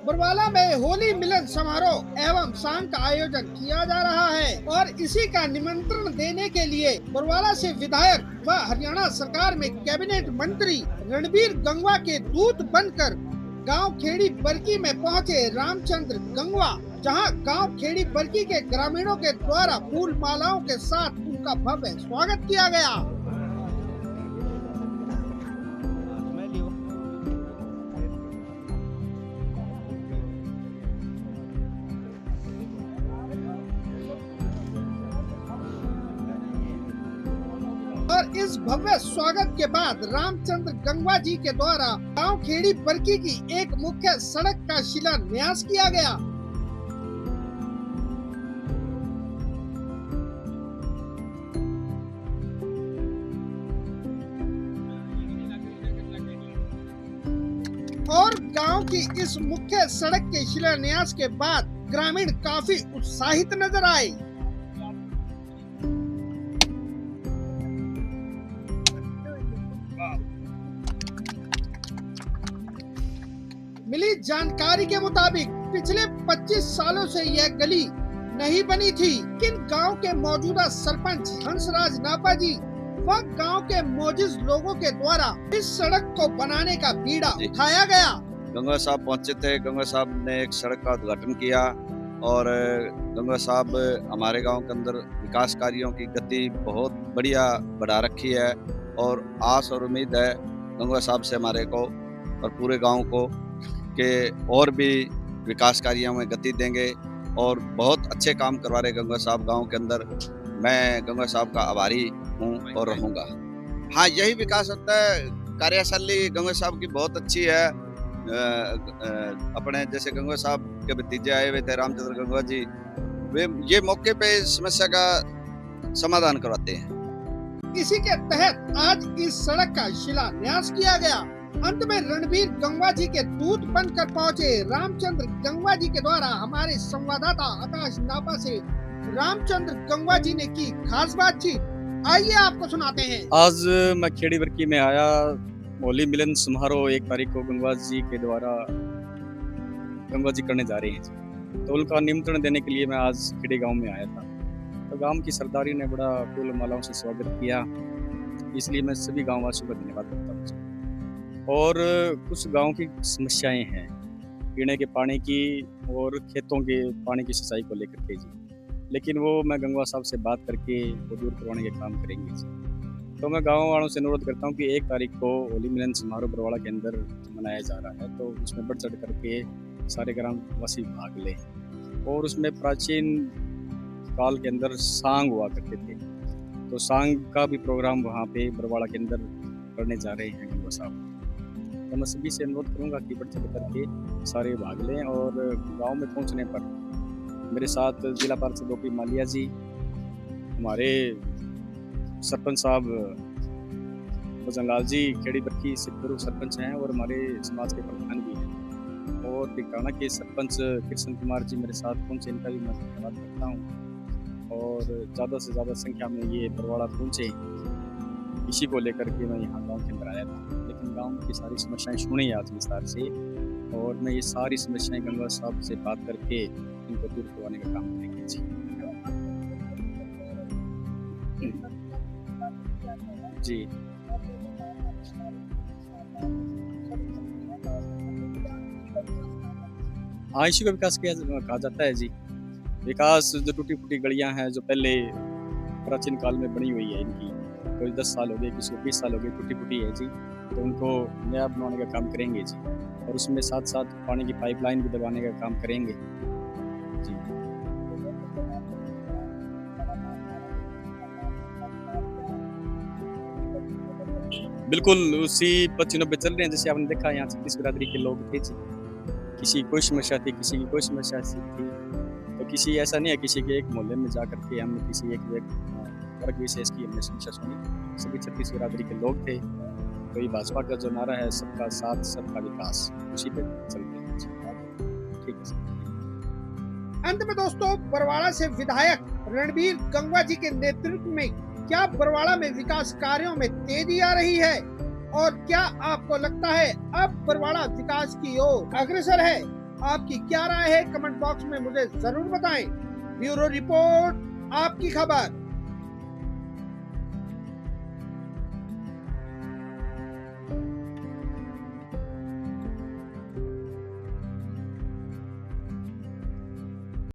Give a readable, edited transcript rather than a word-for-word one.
बरवाला में होली मिलन समारोह एवं शाम का आयोजन किया जा रहा है और इसी का निमंत्रण देने के लिए बरवाला से विधायक व हरियाणा सरकार में कैबिनेट मंत्री रणबीर गंगवा के दूत बनकर गांव खेड़ी बरकी में पहुंचे रामचंद्र गंगवा, जहां गांव खेड़ी बरकी के ग्रामीणों के द्वारा फूल मालाओं के साथ उनका भव्य स्वागत किया गया। और इस भव्य स्वागत के बाद रामचंद्र गंगवा जी के द्वारा गांव खेड़ी बरकी की एक मुख्य सड़क का शिलान्यास किया गया। और गांव की इस मुख्य सड़क के शिलान्यास के बाद ग्रामीण काफी उत्साहित नजर आए। मिली जानकारी के मुताबिक पिछले 25 सालों से यह गली नहीं बनी थी, लेकिन गांव के मौजूदा सरपंच हंसराज नापा जी व गांव के मौजूद लोगों के द्वारा इस सड़क को बनाने का बीड़ा उठाया गया। गंगवा साहब पहुंचे थे। गंगवा साहब ने एक सड़क का उद्घाटन किया और गंगवा साहब हमारे गांव के अंदर विकास कार्यों की गति बहुत बढ़िया बढ़ा रखी है और आस और उम्मीद है गंगवा साहब से हमारे को और पूरे गांव को कि और भी विकास कार्यों में गति देंगे और बहुत अच्छे काम करवा रहे गंगवा साहब गांव के अंदर। मैं गंगवा साहब का आभारी हूं और रहूंगा। हाँ, यही विकास होता है। कार्यशैली गंगवा साहब की बहुत अच्छी है। अपने जैसे गंगवा साहब के भतीजे आए हुए थे रामचंद्र गंगवा जी, वे ये मौके पे समस्या का समाधान करवाते हैं। इसी के तहत आज इस सड़क का शिलान्यास किया गया। अंत में रणबीर गंगवा जी के दूत बनकर पहुंचे रामचंद्र गंगवा जी के द्वारा हमारे संवाददाता आकाश नापा से रामचंद्र गंगवा जी ने की खास बातचीत। आइए आपको सुनाते हैं। आज मैं खेड़ी बरकी में आया। होली मिलन समारोह 1 तारीख को गंगवा जी के द्वारा गंगवा जी करने जा रहे हैं, तो उनका निमंत्रण देने के लिए मैं आज खेड़ी गांव में आया था। तो गांव की सरदारी ने बड़ा फूल मालाओं से स्वागत किया, इसलिए मैं सभी गाँव वासियों का धन्यवाद करता हूँ। और कुछ गांव की समस्याएं हैं पीने के पानी की और खेतों के पानी की सिंचाई को लेकर के जी, लेकिन वो मैं गंगवा साहब से बात करके वो दूर करवाने के काम करेंगे जी। तो मैं गांव वालों से अनुरोध करता हूं कि 1 तारीख को होली मिलन समारोह बरवाड़ा के अंदर मनाया जा रहा है, तो उसमें बढ़ चढ़ करके सारे ग्रामवासी भाग लें। और उसमें प्राचीन काल के अंदर सांग हुआ करते थे, तो सांग का भी प्रोग्राम वहाँ पे बरवाड़ा के अंदर करने जा रहे हैं गंगवा साहब। तो मैं सभी से अनुरोध करूंगा कि बढ़ चढ़ करके सारे भाग लें। और गांव में पहुंचने पर मेरे साथ जिला पार्षद ओपी मालिया जी, हमारे सरपंच साहब भजन लाल जी खेड़ी बरकी से पूर्व सरपंच हैं और हमारे समाज के प्रधान भी हैं, और टिकाना के सरपंच कृष्ण कुमार जी मेरे साथ पहुंचे, इनका भी मैं धन्यवाद करता हूँ। और ज़्यादा से ज़्यादा संख्या में ये बरवाड़ा पहुँचे, इसी को लेकर के मैं यहाँ गाँव के अंदर आया था। लेकिन गाँव की सारी समस्याएं सुनी आज विस्तार से, और मैं ये सारी समस्याएं गंगवा साहब से बात करके इनको दूर करवाने का काम करेंगे जी। जी हाँ, इसी को विकास कहा जाता है जी। विकास जो टूटी फूटी गलियां हैं जो पहले प्राचीन काल में बनी हुई है, इनकी कोई 10 साल हो गए, किसी को 20 साल हो गए, टूटी फूटी है जी, तो उनको नया बनाने का काम करेंगे जी। और उसमें साथ साथ पानी की पाइपलाइन भी दबाने का काम करेंगे जी। बिल्कुल उसी 95 चल रहे हैं। जैसे आपने देखा यहाँ 36 बिरादरी के लोग थे जी, किसी की कोई समस्या थी, किसी की कोई समस्या थी, तो किसी ऐसा नहीं है किसी के एक मोहल्ले में जा करके हमने किसी एक वर्ग विशेष की हमने समस्या सुनी। सभी 36 बिरादरी के लोग थे। तो ये भाजपा का जो नारा है सबका साथ सबका विकास, उसी पे चलते हैं। ठीक है। अंत में दोस्तों, बरवाड़ा से विधायक रणबीर गंगवा जी के नेतृत्व में क्या बरवाड़ा में विकास कार्यों में तेजी आ रही है और क्या आपको लगता है अब बरवाड़ा विकास की ओर अग्रसर है? आपकी क्या राय है कमेंट बॉक्स में मुझे जरूर बताएं। ब्यूरो रिपोर्ट, आपकी खबर।